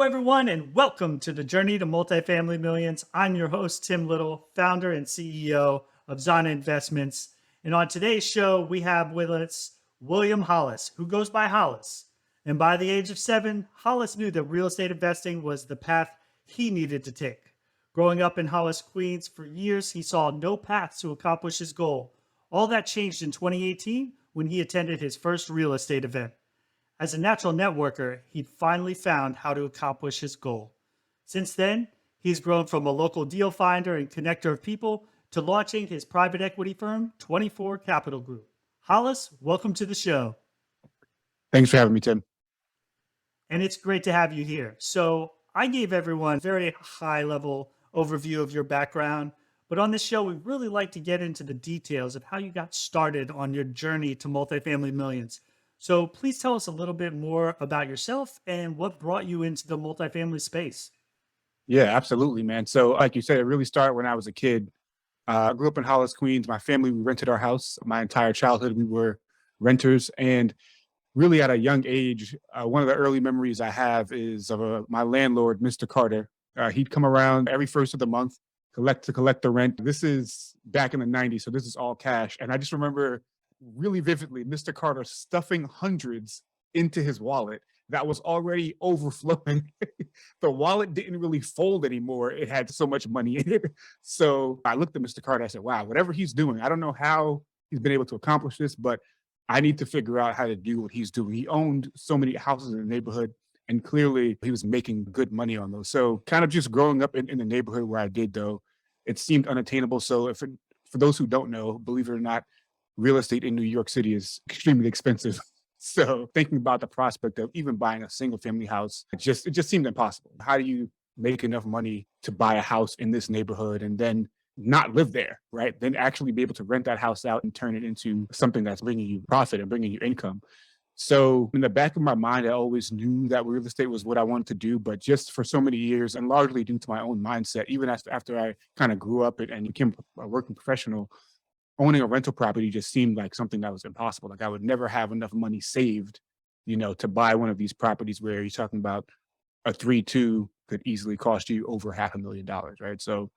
Hello, everyone, and welcome to the Journey to Multifamily Millions. I'm your host, Tim Little, founder and CEO of ZANA Investments. And on today's show, we have with us William Hollis, who goes by Hollis. And by the age of 7, Hollis knew that real estate investing was the path he needed to take. Growing up in Hollis, Queens, for years, he saw no path to accomplish his goal. All that changed in 2018 when he attended his first real estate event. As a natural networker, he'd finally found how to accomplish his goal. Since then, he's grown from a local deal finder and connector of people to launching his private equity firm, 24 Capital Group. Hollis, welcome to the show. Thanks for having me, Tim. And it's great to have you here. So I gave everyone a very high level overview of your background, but on this show, we really like to get into the details of how you got started on your journey to multifamily millions. So please tell us a little bit more about yourself and what brought you into the multifamily space. Yeah, absolutely, man. So, like you said, it really started when I was a kid. I grew up in Hollis, Queens. My family, we rented our house. My entire childhood, we were renters. And really, at a young age, one of the early memories I have is of my landlord, Mr. Carter. He'd come around every first of the month, collect the rent. This is back in the 90s, so this is all cash. And I just remember really vividly Mr. Carter stuffing hundreds into his wallet that was already overflowing. The wallet didn't really fold anymore. It had so much money in it. So I looked at Mr. Carter. I said, wow, whatever he's doing, I don't know how he's been able to accomplish this, but I need to figure out how to do what he's doing. He owned so many houses in the neighborhood, and clearly he was making good money on those. So kind of just growing up in the neighborhood where I did, though, it seemed unattainable. So for those who don't know, believe it or not, real estate in New York City is extremely expensive. So thinking about the prospect of even buying a single family house, it just seemed impossible. How do you make enough money to buy a house in this neighborhood and then not live there, right? Then actually be able to rent that house out and turn it into something that's bringing you profit and bringing you income. So in the back of my mind, I always knew that real estate was what I wanted to do, but just for so many years and largely due to my own mindset, even after I kind of grew up and became a working professional, owning a rental property just seemed like something that was impossible. Like I would never have enough money saved, to buy one of these properties where you're talking about a 3-2 could easily cost you over $500,000, right? So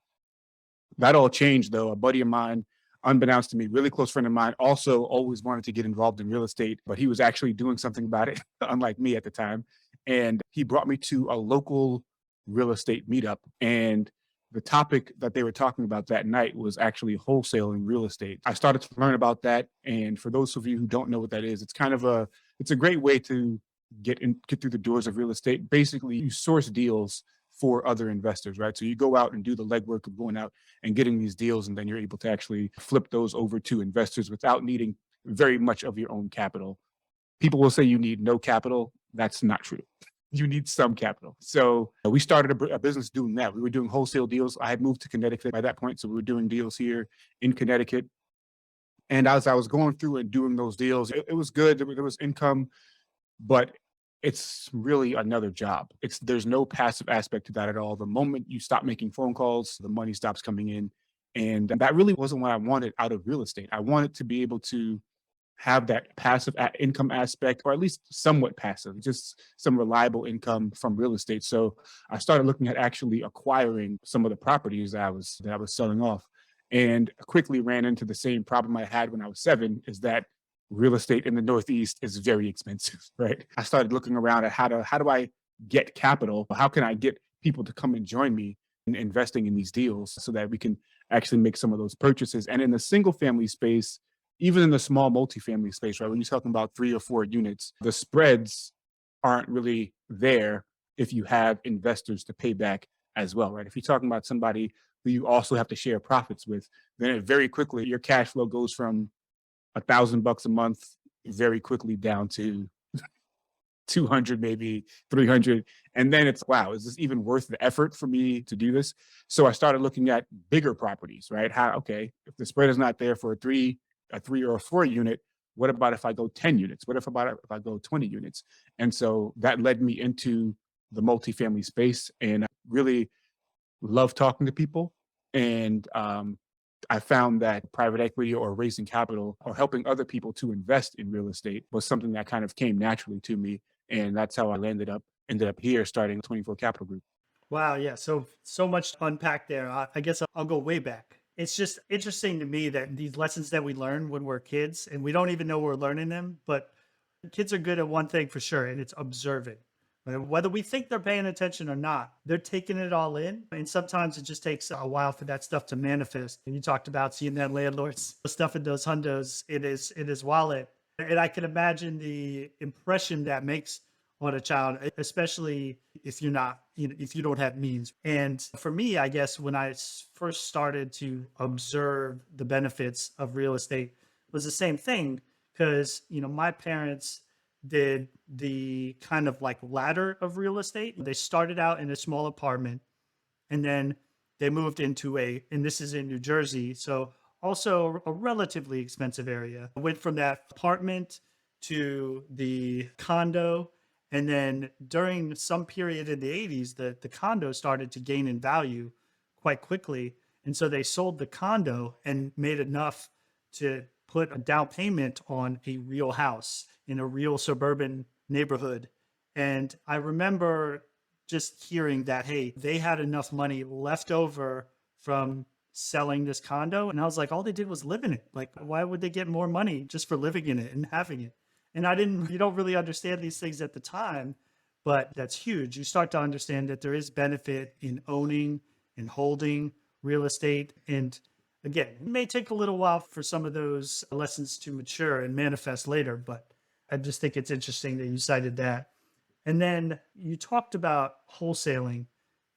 that all changed though. A buddy of mine, unbeknownst to me, really close friend of mine, also always wanted to get involved in real estate, but he was actually doing something about it, unlike me at the time. And he brought me to a local real estate meetup. And the topic that they were talking about that night was actually wholesaling real estate. I started to learn about that. And for those of you who don't know what that is, it's a great way to get through the doors of real estate. Basically, you source deals for other investors, right? So you go out and do the legwork of going out and getting these deals, and then you're able to actually flip those over to investors without needing very much of your own capital. People will say you need no capital. That's not true. You need some capital. So we started a business doing that. We were doing wholesale deals. I had moved to Connecticut by that point, so we were doing deals here in Connecticut. And as I was going through and doing those deals, it was good. There was income, but it's really another job. There's no passive aspect to that at all. The moment you stop making phone calls, the money stops coming in. And that really wasn't what I wanted out of real estate. I wanted to be able to have that passive income aspect, or at least somewhat passive, just some reliable income from real estate. So I started looking at actually acquiring some of the properties that I was selling off, and quickly ran into the same problem I had when I was 7, is that real estate in the Northeast is very expensive, right? I started looking around at how do I get capital? How can I get people to come and join me in investing in these deals so that we can actually make some of those purchases? And in the single family space, even in the small multifamily space, right? When you're talking about 3 or 4 units, the spreads aren't really there if you have investors to pay back as well, right? If you're talking about somebody who you also have to share profits with, then very quickly your cash flow goes from $1,000 a month very quickly down to 200, maybe 300. And then it's, wow, is this even worth the effort for me to do this? So I started looking at bigger properties, right? If the spread is not there for a 3 or a 4 unit, what about if I go 10 units? What if I go 20 units? And so that led me into the multifamily space, and I really love talking to people. And I found that private equity or raising capital or helping other people to invest in real estate was something that kind of came naturally to me. And that's how I landed up ended up here starting 24 Capital Group. Wow, yeah. So much to unpack there. I guess I'll go way back. It's just interesting to me that these lessons that we learn when we're kids and we don't even know we're learning them, but kids are good at one thing for sure, and it's observing. Whether we think they're paying attention or not, they're taking it all in. And sometimes it just takes a while for that stuff to manifest. And you talked about seeing that landlord's stuff in those hundos in his wallet. And I can imagine the impression that makes on a child, especially if you're not, if you don't have means. And for me, I guess when I first started to observe the benefits of real estate was the same thing because, my parents did the kind of like ladder of real estate. They started out in a small apartment and then they moved into and this is in New Jersey. So also a relatively expensive area. Went from that apartment to the condo. And then during some period in the 80s, the condo started to gain in value quite quickly. And so they sold the condo and made enough to put a down payment on a real house in a real suburban neighborhood. And I remember just hearing that, hey, they had enough money left over from selling this condo. And I was like, all they did was live in it. Like, why would they get more money just for living in it and having it? And you don't really understand these things at the time, but that's huge. You start to understand that there is benefit in owning and holding real estate. And again, it may take a little while for some of those lessons to mature and manifest later, but I just think it's interesting that you cited that. And then you talked about wholesaling,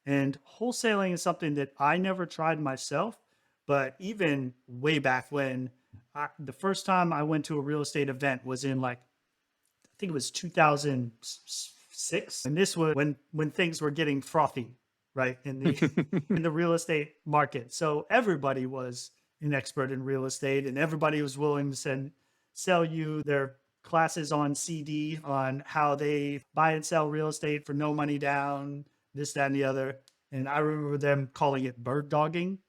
and wholesaling is something that I never tried myself, but even way back when, the first time I went to a real estate event was in I think it was 2006. And this was when things were getting frothy, right? In the real estate market. So everybody was an expert in real estate and everybody was willing to sell you their classes on CD on how they buy and sell real estate for no money down, this, that, and the other. And I remember them calling it bird dogging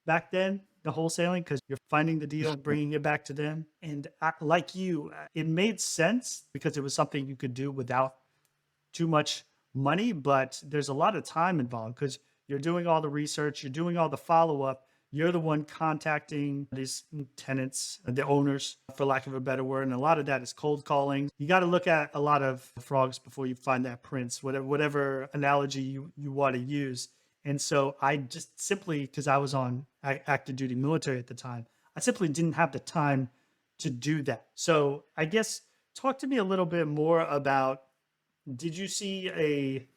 back then, the wholesaling, because you're finding the deal and bringing it back to them. And like you, it made sense because it was something you could do without too much money, but there's a lot of time involved because you're doing all the research, you're doing all the follow-up, you're the one contacting these tenants, the owners, for lack of a better word. And a lot of that is cold calling. You got to look at a lot of frogs before you find that prince, whatever analogy you want to use. And so I just simply, because I was on active duty military at the time, I simply didn't have the time to do that. So I guess talk to me a little bit more about, did you see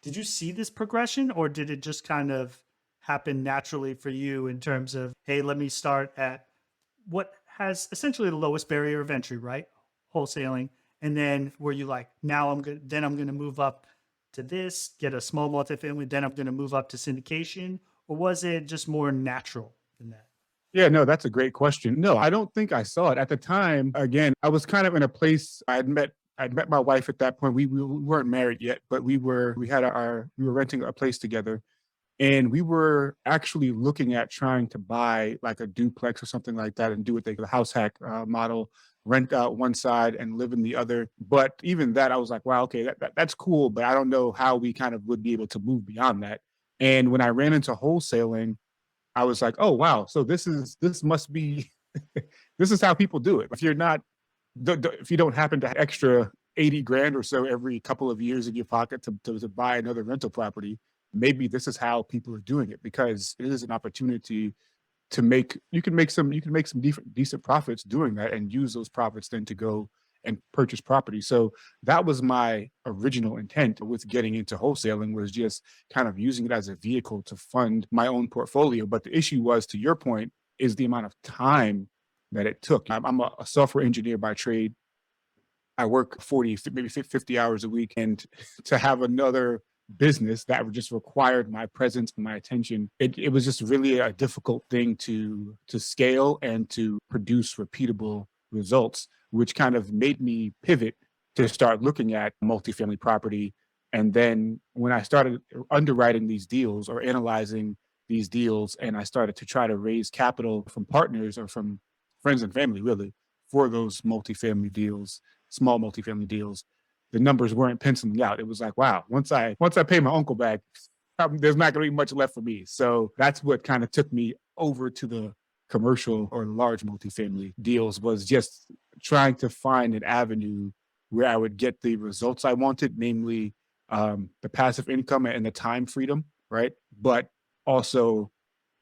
this progression, or did it just kind of happen naturally for you in terms of, hey, let me start at what has essentially the lowest barrier of entry, right? Wholesaling. And then were you like, now I'm going to move up to this, get a small multifamily, then I'm going to move up to syndication? Or was it just more natural than that? Yeah, no, that's a great question. No, I don't think I saw it at the time. Again, I was kind of in a place. I'd met my wife at that point. We weren't married yet, but we were renting a place together. And we were actually looking at trying to buy like a duplex or something like that and do what they call the house hack model, rent out one side and live in the other. But even that, I was like, wow, okay, that's cool, but I don't know how we kind of would be able to move beyond that. And when I ran into wholesaling, I was like, oh, wow, so this must be, this is how people do it. If you're not, if you don't happen to have extra 80 grand or so every couple of years in your pocket to buy another rental property, maybe this is how people are doing it, because it is an opportunity to you can make some decent profits doing that and use those profits then to go and purchase property. So that was my original intent with getting into wholesaling, was just kind of using it as a vehicle to fund my own portfolio. But the issue was, to your point, is the amount of time that it took. I'm a software engineer by trade. I work 40, maybe 50 hours a week. And to have another business that just required my presence and my attention, it was just really a difficult thing to scale and to produce repeatable results, which kind of made me pivot to start looking at multifamily property. And then when I started underwriting these deals or analyzing these deals, and I started to try to raise capital from partners or from friends and family, really, for those multifamily deals, small multifamily deals, the numbers weren't penciling out. It was like, wow, once I pay my uncle back, there's not going to be much left for me. So that's what kind of took me over to the commercial or large multifamily deals, was just trying to find an avenue where I would get the results I wanted, namely the passive income and the time freedom, right? But also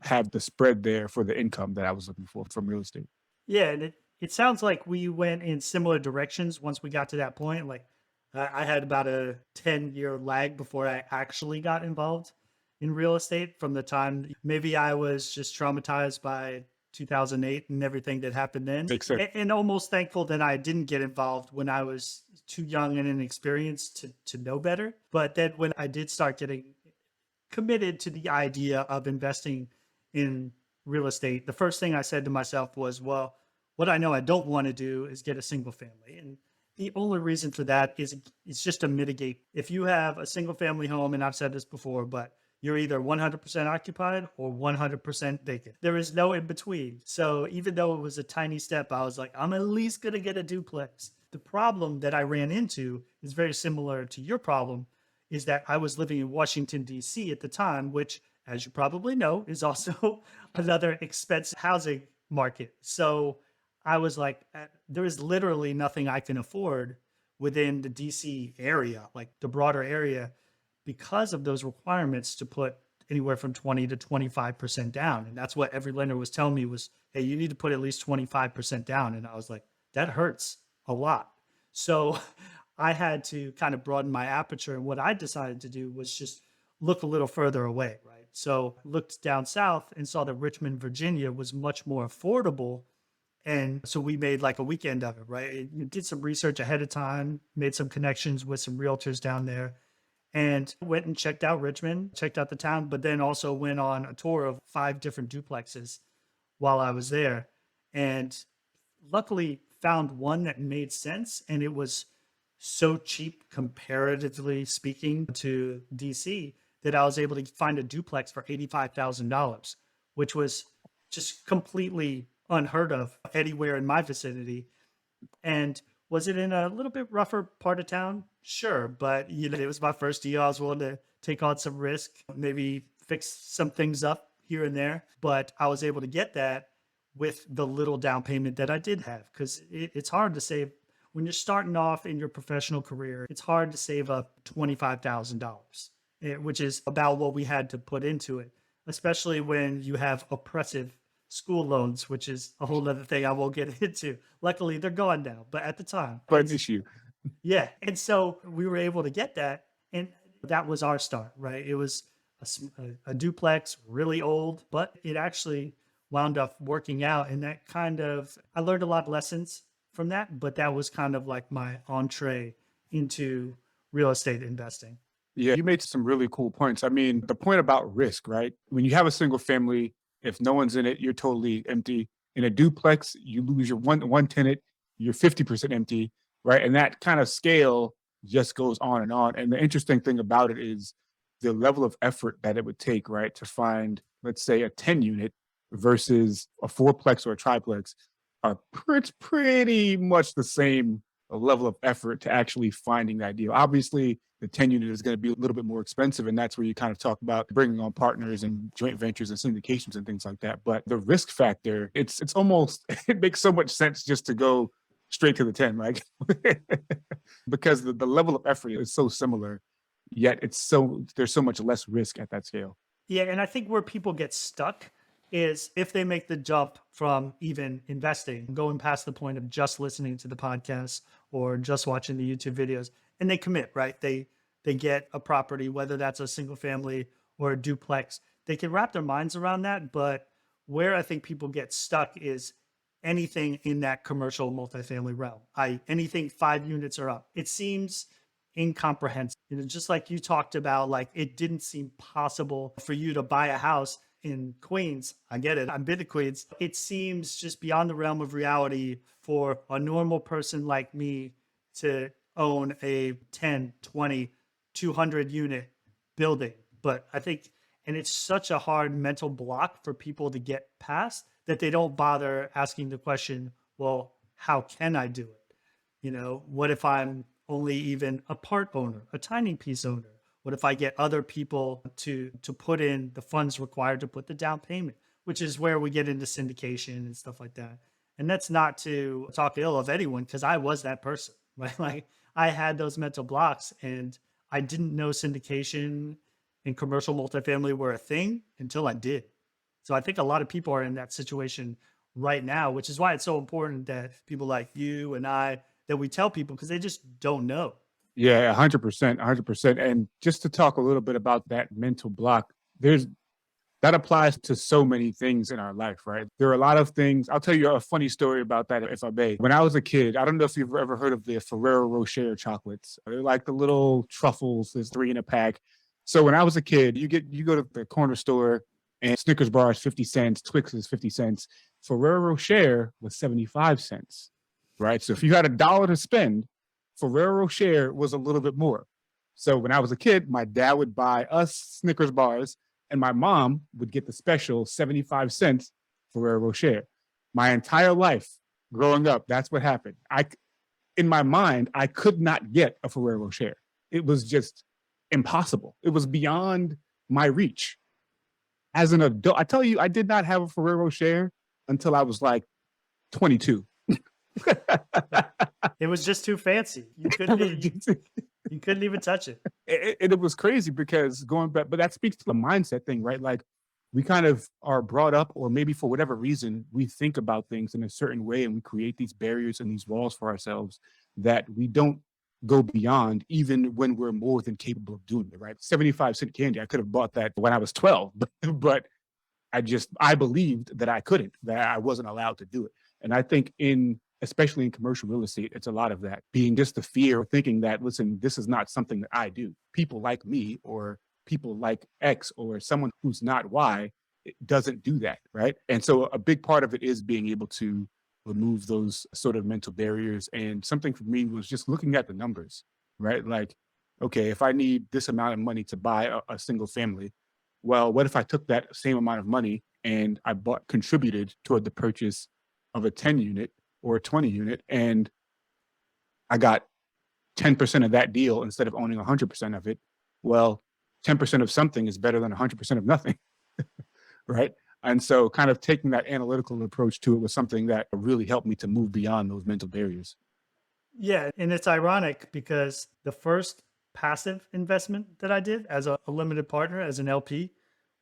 have the spread there for the income that I was looking for from real estate. Yeah, and it sounds like we went in similar directions once we got to that point. Like I had about a 10-year lag before I actually got involved in real estate from the time maybe I was just traumatized by 2008 and everything that happened then. Makes sense. And almost thankful that I didn't get involved when I was too young and inexperienced to know better. But then when I did start getting committed to the idea of investing in real estate, the first thing I said to myself was, well, what I know I don't want to do is get a single family. And the only reason for that is it's just to mitigate. If you have a single family home, and I've said this before, but you're either 100% occupied or 100% vacant. There is no in between. So even though it was a tiny step, I was like, I'm at least going to get a duplex. The problem that I ran into is very similar to your problem, is that I was living in Washington, D.C. at the time, which, as you probably know, is also another expensive housing market. So I was like, there is literally nothing I can afford within the DC area, like the broader area, because of those requirements to put anywhere from 20 to 25% down. And that's what every lender was telling me was, hey, you need to put at least 25% down. And I was like, that hurts a lot. So I had to kind of broaden my aperture. And what I decided to do was just look a little further away, right? So looked down south and saw that Richmond, Virginia was much more affordable. And so we made like a weekend of it, right? You did some research ahead of time, made some connections with some realtors down there, and went and checked out Richmond, checked out the town, but then also went on a tour of 5 different duplexes while I was there. And luckily found one that made sense. And it was so cheap, comparatively speaking, to DC, that I was able to find a duplex for $85,000, which was just completely unheard of anywhere in my vicinity. And was it in a little bit rougher part of town? Sure. But it was my first deal. I was willing to take on some risk, maybe fix some things up here and there. But I was able to get that with the little down payment that I did have, because it's hard to save when you're starting off in your professional career. It's hard to save up $25,000, which is about what we had to put into it, especially when you have oppressive school loans, which is a whole other thing I won't get into. Luckily, they're gone now, but at the time, But an issue. yeah. And so we were able to get that, and that was our start, right? It was a duplex, really old, but it actually wound up working out. And that kind of, I learned a lot of lessons from that, but that was kind of like my entree into real estate investing. Yeah, you made some really cool points. I mean, the point about risk, right? When you have a single family, if no one's in it, you're totally empty. In a duplex, you lose your one tenant, you're 50% empty, right? And that kind of scale just goes on and on. And the interesting thing about it is the level of effort that it would take, right, to find, let's say, a 10 unit versus a fourplex or a triplex are pretty much the same level of effort to actually finding that deal. Obviously, the 10 unit is going to be a little bit more expensive. And that's where you kind of talk about bringing on partners and joint ventures and syndications and things like that. But the risk factor, it's almost, it makes so much sense just to go straight to the 10, right? Because the level of effort is so similar, yet there's so much less risk at that scale. Yeah, and I think where people get stuck is if they make the jump from even investing, going past the point of just listening to the podcast or just watching the YouTube videos, and they commit, right? They get a property, whether that's a single family or a duplex. They can wrap their minds around that, but where I think people get stuck is anything in that commercial multifamily realm. Anything 5 units or up. It seems incomprehensible. Just like you talked about, like it didn't seem possible for you to buy a house in Queens. I get it. I've been to Queens. It seems just beyond the realm of reality for a normal person like me to own a 10, 20, 200 unit building. But I think, and it's such a hard mental block for people to get past that they don't bother asking the question, well, how can I do it? What if I'm only even a part owner, a tiny piece owner? What if I get other people to put in the funds required to put the down payment, which is where we get into syndication and stuff like that. And that's not to talk ill of anyone, because I was that person, right? Like I had those mental blocks, and I didn't know syndication and commercial multifamily were a thing until I did. So I think a lot of people are in that situation right now, which is why it's so important that people like you and I, that we tell people, because they just don't know. Yeah, 100%, 100%. And just to talk a little bit about that mental block, there's that applies to so many things in our life, right? There are a lot of things. I'll tell you a funny story about that, if I may. When I was a kid, I don't know if you've ever heard of the Ferrero Rocher chocolates. They're like the little truffles. There's 3 in a pack. So when I was a kid, you go to the corner store and Snickers bar is 50 cents, Twix is 50 cents. Ferrero Rocher was 75 cents, right? So if you had $1 to spend, Ferrero Rocher was a little bit more. So when I was a kid, my dad would buy us Snickers bars and my mom would get the special 75 cents Ferrero Rocher. My entire life growing up, that's what happened. In my mind, I could not get a Ferrero Rocher. It was just impossible. It was beyond my reach. As an adult, I tell you, I did not have a Ferrero Rocher until I was like 22. It was just too fancy. You couldn't even touch it. It was crazy because going back, but that speaks to the mindset thing, right? Like we kind of are brought up, or maybe for whatever reason, we think about things in a certain way and we create these barriers and these walls for ourselves that we don't go beyond, even when we're more than capable of doing it, right? 75-cent candy, I could have bought that when I was 12, but I believed that I couldn't, that I wasn't allowed to do it. And I think especially in commercial real estate, it's a lot of that being just the fear of thinking that, listen, this is not something that I do. People like me or people like X or someone who's not Y doesn't do that, right? And so a big part of it is being able to remove those sort of mental barriers. And something for me was just looking at the numbers, right? Like, okay, if I need this amount of money to buy a single family, well, what if I took that same amount of money and I contributed toward the purchase of a 10 unit or a 20 unit, and I got 10% of that deal instead of owning 100% of it? Well, 10% of something is better than 100% of nothing, right? And so kind of taking that analytical approach to it was something that really helped me to move beyond those mental barriers. Yeah, and it's ironic because the first passive investment that I did as a limited partner, as an LP,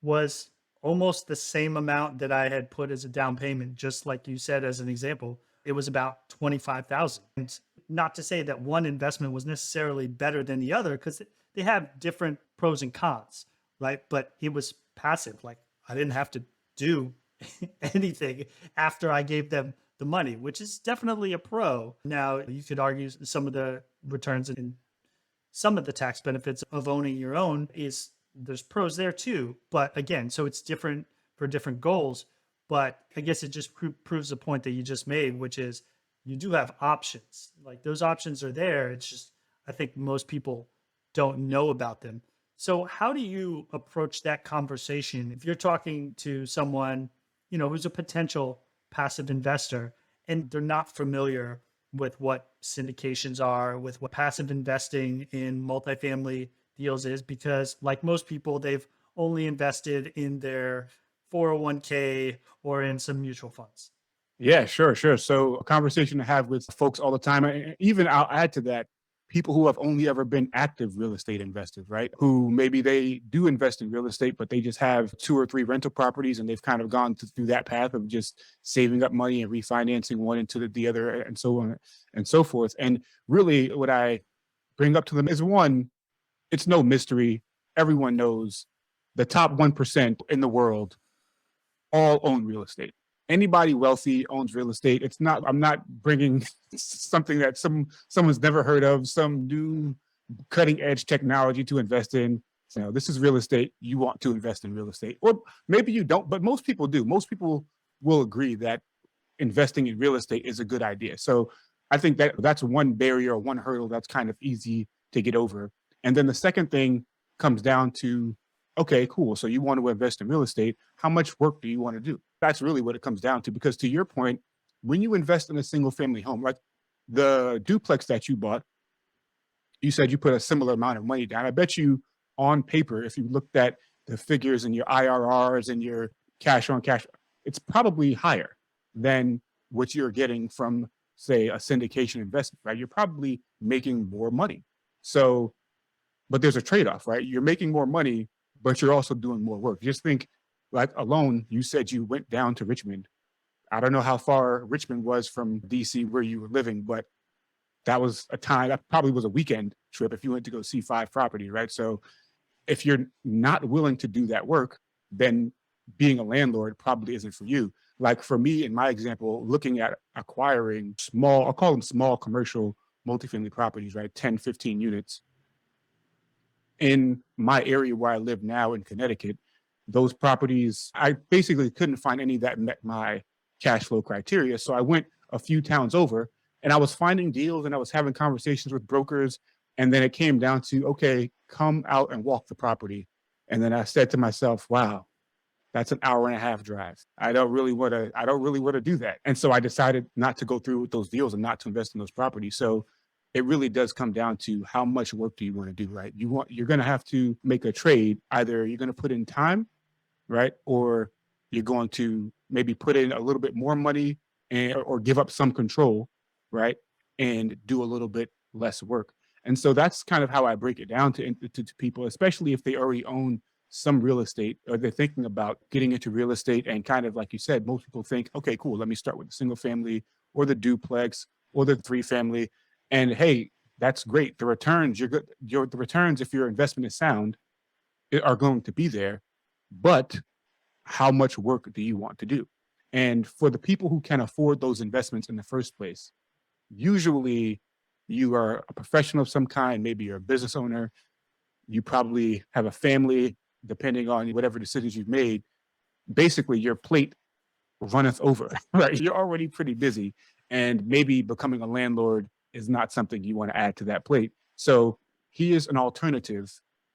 was almost the same amount that I had put as a down payment, just like you said as an example. It was about 25,000. And not to say that one investment was necessarily better than the other, because they have different pros and cons, right? But it was passive. Like I didn't have to do anything after I gave them the money, which is definitely a pro. Now, you could argue some of the returns and some of the tax benefits of owning your own is there's pros there too. But again, so it's different for different goals. But I guess it just proves the point that you just made, which is you do have options. Like those options are there. It's just, I think most people don't know about them. So how do you approach that conversation if you're talking to someone, who's a potential passive investor and they're not familiar with what syndications are, with what passive investing in multifamily deals is? Because like most people, they've only invested in their 401k or in some mutual funds. Yeah, sure, sure. So a conversation to have with folks all the time. And even I'll add to that, people who have only ever been active real estate investors, right? Who maybe they do invest in real estate, but they just have 2 or 3 rental properties and they've kind of gone through that path of just saving up money and refinancing one into the other and so on and so forth. And really what I bring up to them is, one, it's no mystery. Everyone knows the top 1% in the world all own real estate. Anybody wealthy owns real estate. I'm not bringing something that someone's never heard of, some new cutting edge technology to invest in. So this is real estate. You want to invest in real estate, or maybe you don't, but most people do. Most people will agree that investing in real estate is a good idea. So I think that's one barrier or one hurdle that's kind of easy to get over. And then the second thing comes down to, okay, cool. So you want to invest in real estate. How much work do you want to do? That's really what it comes down to. Because to your point, when you invest in a single family home, like the duplex that you bought, You said you put a similar amount of money down. I bet you on paper, if you looked at the figures and your IRRs and your cash on cash, it's probably higher than what you're getting from, say, a syndication investment, right? You're probably making more money. So, but there's a trade-off, right? You're making more money, but you're also doing more work. Just think, like alone, you said you went down to Richmond. I don't know how far Richmond was from DC where you were living, but that was a time, that probably was a weekend trip if you went to go see 5 properties, right? So if you're not willing to do that work, then being a landlord probably isn't for you. Like for me, in my example, looking at acquiring small, I'll call them small commercial multifamily properties, right? 10, 15 units in my area where I live now in Connecticut. Those properties, I basically couldn't find any that met my cash flow criteria. So I went a few towns over and I was finding deals and I was having conversations with brokers. And then it came down to, okay, come out and walk the property. And then I said to myself, wow, that's an hour and a half drive. I don't really want to do that. And so I decided not to go through with those deals and not to invest in those properties. So it really does come down to how much work do you want to do, right? You're going to have to make a trade. Either you're going to put in time, right? Or you're going to maybe put in a little bit more money or give up some control, right? And do a little bit less work. And so that's kind of how I break it down to people, especially if they already own some real estate or they're thinking about getting into real estate. And kind of like you said, most people think, okay, cool, let me start with the single family or the duplex or the 3 family. And hey, that's great. The returns, the returns, if your investment is sound, are going to be there. But how much work do you want to do? And for the people who can afford those investments in the first place, usually you are a professional of some kind, maybe you're a business owner, you probably have a family, depending on whatever decisions you've made. Basically, your plate runneth over, right? You're already pretty busy, and maybe becoming a landlord is not something you want to add to that plate. So here's an alternative.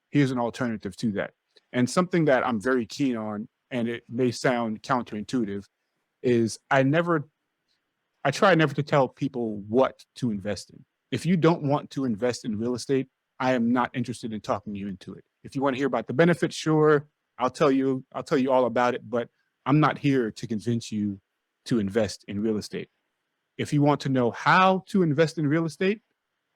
Here's an alternative to that. And something that I'm very keen on, and it may sound counterintuitive, is I try never to tell people what to invest in. If you don't want to invest in real estate, I am not interested in talking you into it. If you want to hear about the benefits, sure, I'll tell you all about it, but I'm not here to convince you to invest in real estate. If you want to know how to invest in real estate,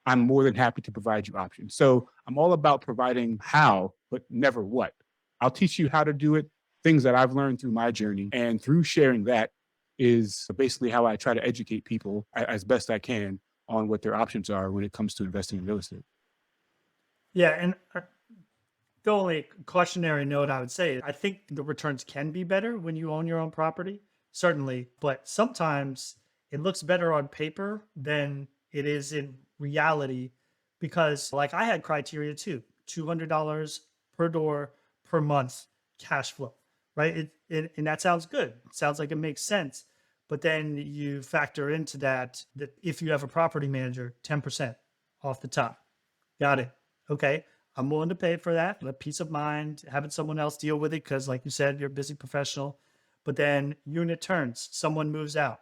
I'm more than happy to provide you options. So I'm all about providing how, but never what. I'll teach you how to do it, things that I've learned through my journey. And through sharing that is basically how I try to educate people as best I can on what their options are when it comes to investing in real estate. Yeah, and the only cautionary note I would say, I think the returns can be better when you own your own property, certainly, but sometimes it looks better on paper than it is in reality because, like, I had criteria too, $200 per door per month cash flow, right? And that sounds good. It sounds like it makes sense. But then you factor into that if you have a property manager, 10% off the top. Got it. Okay. I'm willing to pay for that. A peace of mind, having someone else deal with it because, like you said, you're a busy professional. But then unit turns, someone moves out.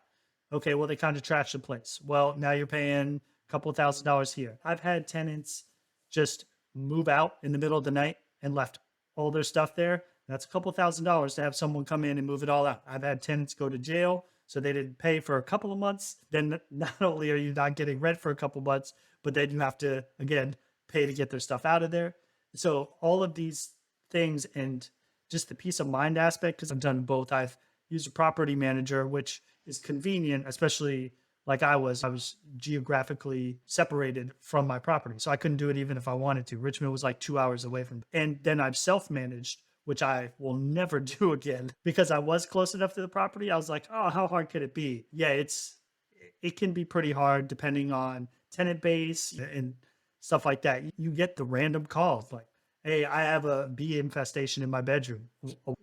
Okay, well, they kind of trashed the place. Well, now you're paying a couple of $1,000s here. I've had tenants just move out in the middle of the night and left all their stuff there. That's a couple of $1,000s to have someone come in and move it all out. I've had tenants go to jail, so they didn't pay for a couple of months. Then not only are you not getting rent for a couple of months, but then you have to, again, pay to get their stuff out of there. So all of these things and just the peace of mind aspect, because I've done both. I've used a property manager, which is convenient, especially like I was geographically separated from my property. So I couldn't do it even if I wanted to. Richmond was like 2 hours away from, and then I've self-managed, which I will never do again because I was close enough to the property. I was like, oh, how hard could it be? Yeah, it can be pretty hard depending on tenant base and stuff like that. You get the random calls like, hey, I have a bee infestation in my bedroom.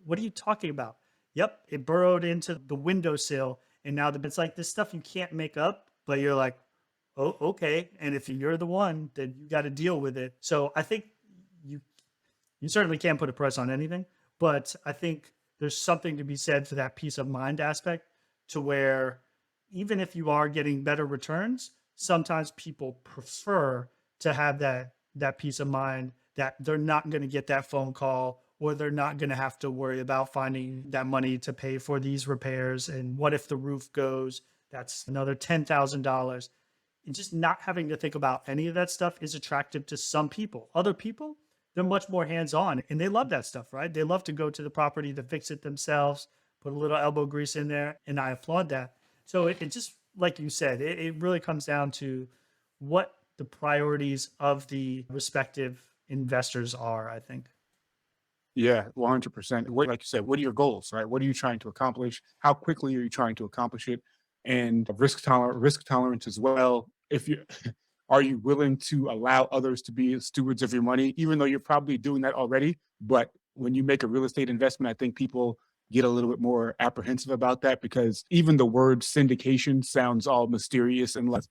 What are you talking about? Yep, it burrowed into the windowsill. And now it's like this stuff you can't make up, but you're like, oh, okay. And if you're the one, then you got to deal with it. So I think you certainly can't put a price on anything, but I think there's something to be said for that peace of mind aspect to where even if you are getting better returns, sometimes people prefer to have that peace of mind that they're not going to get that phone call, or they're not going to have to worry about finding that money to pay for these repairs. And what if the roof goes? That's another $10,000. And just not having to think about any of that stuff is attractive to some people. Other people, they're much more hands-on and they love that stuff, right? They love to go to the property to fix it themselves, put a little elbow grease in there, and I applaud that. So it just, like you said, it really comes down to what the priorities of the respective investors are, I think. Yeah, 100%. What, like you said, what are your goals, right? What are you trying to accomplish? How quickly are you trying to accomplish it? And risk tolerance as well. If you are you willing to allow others to be stewards of your money, even though you're probably doing that already? But when you make a real estate investment, I think people get a little bit more apprehensive about that because even the word syndication sounds all mysterious and like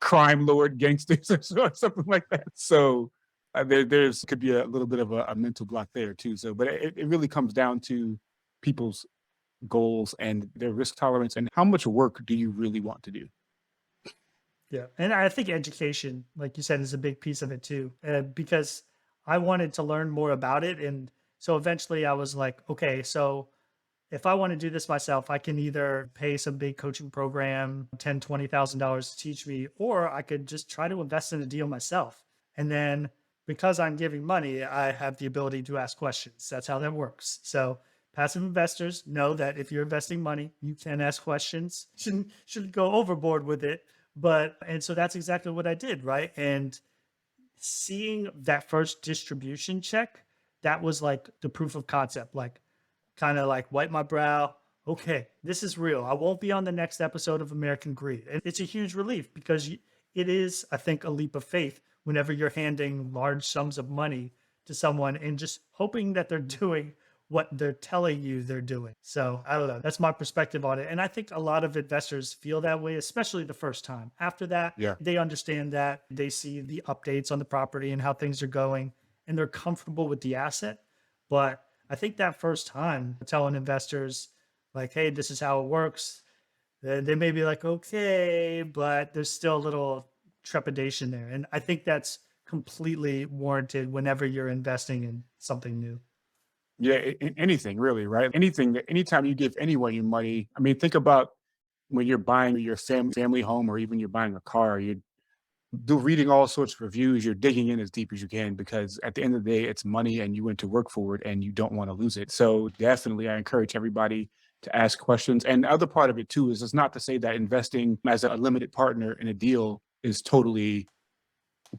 crime lord gangsters or something like that. So there's could be a little bit of a mental block there too. So, but it really comes down to people's goals and their risk tolerance and how much work do you really want to do? Yeah. And I think education, like you said, is a big piece of it too, because I wanted to learn more about it. And so eventually I was like, okay, so if I want to do this myself, I can either pay some big coaching program, $20,000 to teach me, or I could just try to invest in a deal myself. And then because I'm giving money, I have the ability to ask questions. That's how that works. So passive investors know that if you're investing money, you can ask questions. Shouldn't go overboard with it. And so that's exactly what I did, right? And seeing that first distribution check, that was like the proof of concept, like kind of like wipe my brow. Okay, this is real. I won't be on the next episode of American Greed. And it's a huge relief because it is, I think, a leap of faith whenever you're handing large sums of money to someone and just hoping that they're doing what they're telling you they're doing. So I don't know. That's my perspective on it. And I think a lot of investors feel that way, especially the first time. After that, Yeah. they understand that they see the updates on the property and how things are going, and they're comfortable with the asset. But I think that first time telling investors like, hey, this is how it works, they may be like, okay, but there's still a little trepidation there. And I think that's completely warranted whenever you're investing in something new. Yeah, anything really, right? Anything that anytime you give anyone your money, I mean, think about when you're buying your family home or even you're buying a car, you're reading all sorts of reviews, you're digging in as deep as you can because at the end of the day, it's money and you went to work for it and you don't want to lose it. So definitely I encourage everybody to ask questions. And the other part of it too is it's not to say that investing as a limited partner in a deal is totally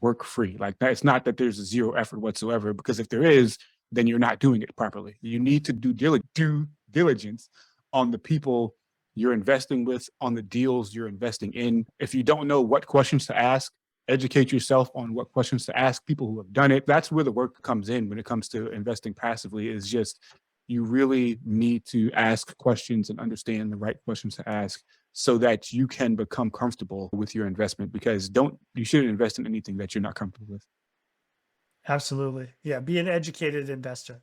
work free. Like that, it's not that there's a zero effort whatsoever, because if there is, then you're not doing it properly. You need to do due diligence on the people you're investing with, on the deals you're investing in. If you don't know what questions to ask, educate yourself on what questions to ask people who have done it. That's where the work comes in when it comes to investing passively, is just you really need to ask questions and understand the right questions to ask so that you can become comfortable with your investment, because you shouldn't invest in anything that you're not comfortable with. Absolutely. Yeah. Be an educated investor.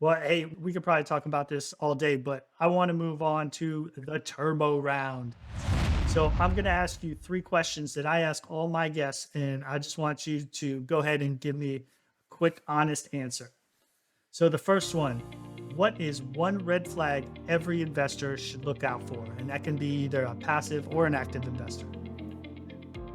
Well, hey, we could probably talk about this all day, but I want to move on to the turbo round. So I'm going to ask you three questions that I ask all my guests, and I just want you to go ahead and give me a quick, honest answer. So the first one, what is one red flag every investor should look out for? And that can be either a passive or an active investor.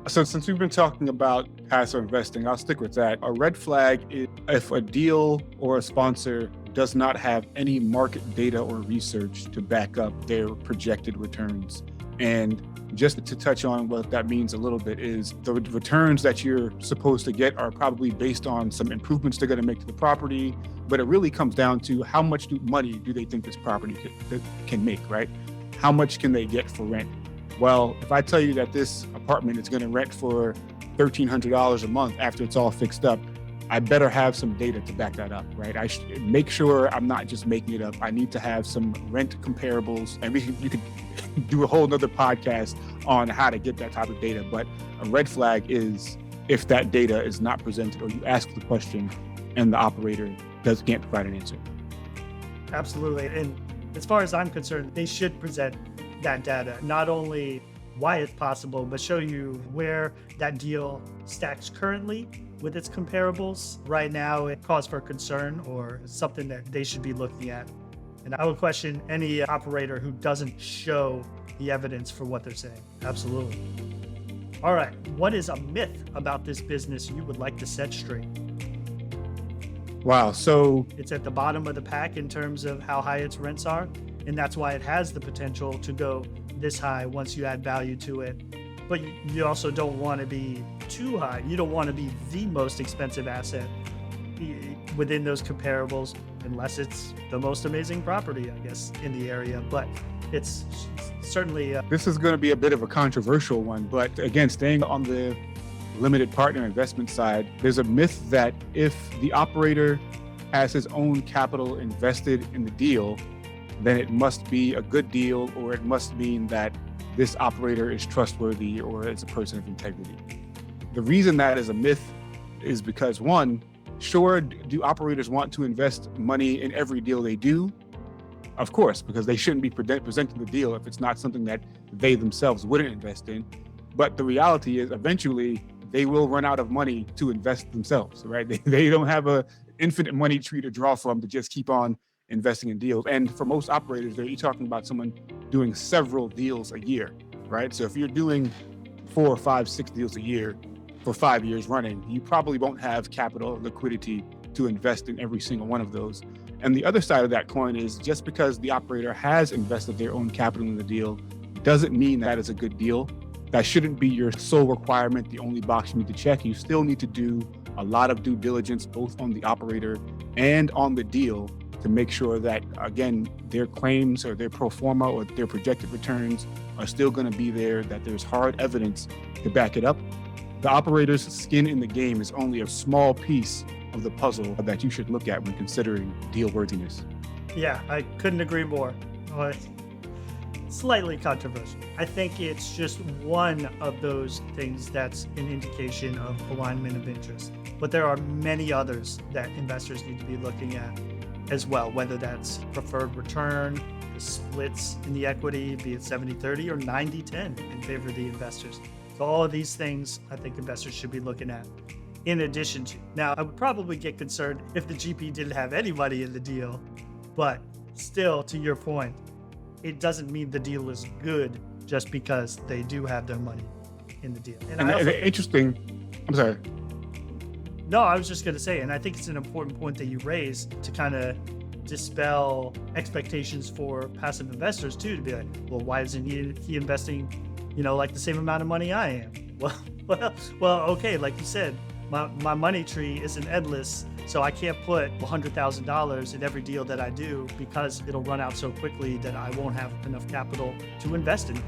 So since we've been talking about passive investing, I'll stick with that. A red flag is if a deal or a sponsor does not have any market data or research to back up their projected returns. And just to touch on what that means a little bit is the returns that you're supposed to get are probably based on some improvements they're going to make to the property, but it really comes down to how much money do they think this property can make, right? How much can they get for rent? Well, if I tell you that this apartment is going to rent for $1,300 a month after it's all fixed up, I better have some data to back that up, right? I should make sure I'm not just making it up. I need to have some rent comparables, and you could do a whole nother podcast on how to get that type of data. But a red flag is if that data is not presented, or you ask the question and the operator can't provide an answer. Absolutely. And as far as I'm concerned, they should present that data, not only why it's possible, but show you where that deal stacks currently with its comparables. Right now, it calls for concern or something that they should be looking at. And I would question any operator who doesn't show the evidence for what they're saying. Absolutely. All right. What is a myth about this business you would like to set straight? Wow. So It's at the bottom of the pack in terms of how high its rents are. And that's why it has the potential to go this high once you add value to it. But you also don't want to be too high. You don't want to be the most expensive asset within those comparables, unless it's the most amazing property, I guess, in the area. But it's certainly this is going to be a bit of a controversial one, but again, staying on the limited partner investment side, there's a myth that if the operator has his own capital invested in the deal, then it must be a good deal, or it must mean that this operator is trustworthy or is a person of integrity. The reason that is a myth is because, one, sure, do operators want to invest money in every deal they do? Of course, because they shouldn't be presenting the deal if it's not something that they themselves wouldn't invest in. But the reality is eventually they will run out of money to invest themselves, right? They don't have an infinite money tree to draw from to just keep on investing in deals. And for most operators, you're talking about someone doing several deals a year, right? So if you're doing 4, 5, 6 deals a year for 5 years running, you probably won't have capital or liquidity to invest in every single one of those. And the other side of that coin is, just because the operator has invested their own capital in the deal doesn't mean that is a good deal. That shouldn't be your sole requirement, the only box you need to check. You still need to do a lot of due diligence, both on the operator and on the deal, to make sure that, again, their claims or their pro forma or their projected returns are still going to be there, that there's hard evidence to back it up. The operator's skin in the game is only a small piece of the puzzle that you should look at when considering deal worthiness. Yeah, I couldn't agree more. Slightly controversial. I think it's just one of those things that's an indication of alignment of interest. But there are many others that investors need to be looking at as well, whether that's preferred return, the splits in the equity, be it 70-30 or 90-10 in favor of the investors. So all of these things I think investors should be looking at. In addition to, now I would probably get concerned if the GP didn't have any money in the deal, but still, to your point, it doesn't mean the deal is good just because they do have their money in the deal. And interesting, I'm sorry. No, I was just going to say, and I think it's an important point that you raise to kind of dispel expectations for passive investors too, to be like, well, why isn't he investing, like the same amount of money I am? Well, okay, like you said, my money tree isn't endless, so I can't put $100,000 in every deal that I do, because it'll run out so quickly that I won't have enough capital to invest in it.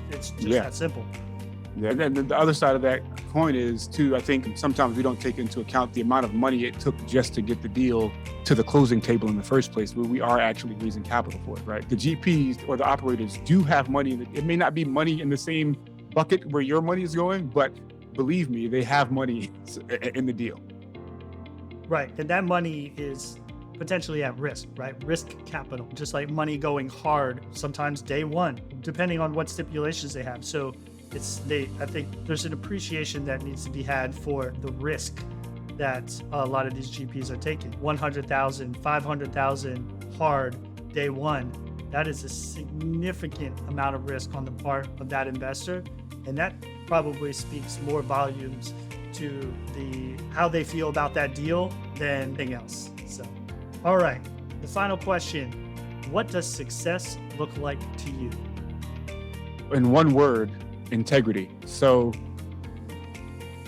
It's just that simple. Yeah, and then the other side of that coin is too, I think sometimes we don't take into account the amount of money it took just to get the deal to the closing table in the first place, where we are actually raising capital for it, right? The GPs or the operators do have money. It may not be money in the same bucket where your money is going, but believe me, they have money in the deal. Right, and that money is potentially at risk, right? Risk capital, just like money going hard, sometimes day one, depending on what stipulations they have. So I think there's an appreciation that needs to be had for the risk that a lot of these GPs are taking. 100,000, 500,000 hard day one. That is a significant amount of risk on the part of that investor. And that probably speaks more volumes to how they feel about that deal than anything else. So, all right, the final question. What does success look like to you? In one word, integrity. So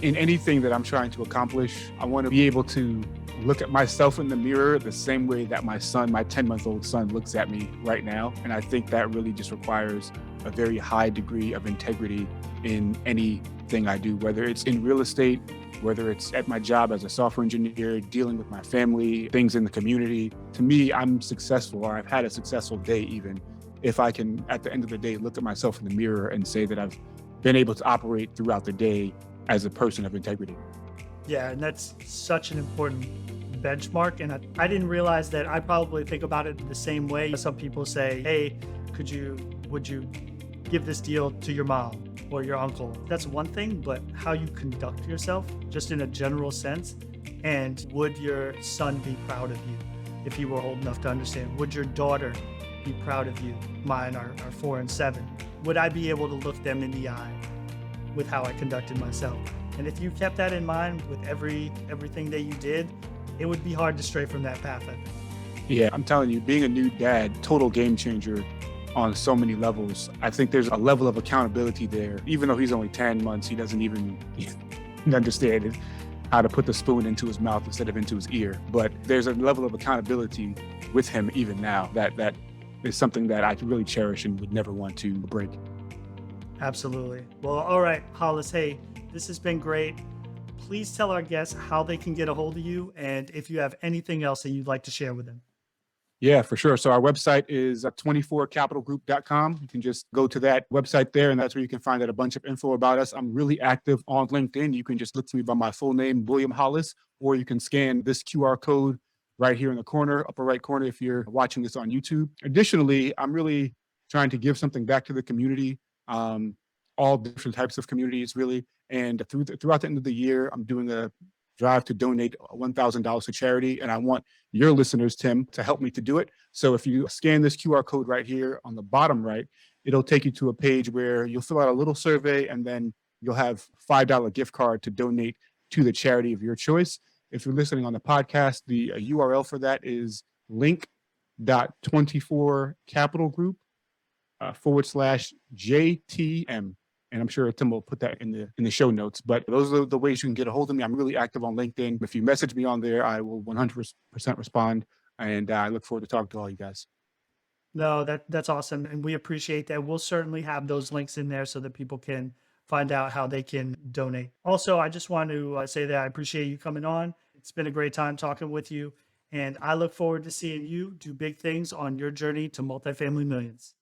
in anything that I'm trying to accomplish, I want to be able to look at myself in the mirror the same way that my 10-month-old son looks at me right now. And I think that really just requires a very high degree of integrity in anything I do, whether it's in real estate, whether it's at my job as a software engineer, dealing with my family, things in the community. To me, I'm successful, or I've had a successful day even, if I can, at the end of the day, look at myself in the mirror and say that I've been able to operate throughout the day as a person of integrity. Yeah, and that's such an important benchmark. And I didn't realize that I probably think about it the same way. Some people say, hey, would you give this deal to your mom or your uncle. That's one thing, but how you conduct yourself, just in a general sense, and would your son be proud of you if he were old enough to understand? Would your daughter be proud of you? Mine are 4 and 7. Would I be able to look them in the eye with how I conducted myself? And if you kept that in mind with everything that you did, it would be hard to stray from that path, I think. Yeah, I'm telling you, being a new dad, total game changer on so many levels. I think there's a level of accountability there. Even though he's only 10 months, he doesn't even understand how to put the spoon into his mouth instead of into his ear. But there's a level of accountability with him even now that is something that I really cherish and would never want to break. Absolutely. Well, all right, Hollis, hey, this has been great. Please tell our guests how they can get a hold of you and if you have anything else that you'd like to share with them. Yeah, for sure. So our website is 24capitalgroup.com. You can just go to that website there, and that's where you can find out a bunch of info about us. I'm really active on LinkedIn. You can just look for me by my full name, William Hollis, or you can scan this QR code right here in the corner, upper right corner, if you're watching this on YouTube. Additionally, I'm really trying to give something back to the community, all different types of communities, really. And throughout the end of the year, I'm doing a drive to donate $1,000 to charity. And I want your listeners, Tim, to help me to do it. So if you scan this QR code right here on the bottom right, it'll take you to a page where you'll fill out a little survey, and then you'll have $5 gift card to donate to the charity of your choice. If you're listening on the podcast, the URL for that is link.24capitalgroup /JTM. And I'm sure Tim will put that in the show notes. But those are the ways you can get a hold of me. I'm really active on LinkedIn. If you message me on there, I will 100% respond. And I look forward to talking to all you guys. No, that's awesome. And we appreciate that. We'll certainly have those links in there so that people can find out how they can donate. Also, I just want to say that I appreciate you coming on. It's been a great time talking with you. And I look forward to seeing you do big things on your journey to multifamily millions.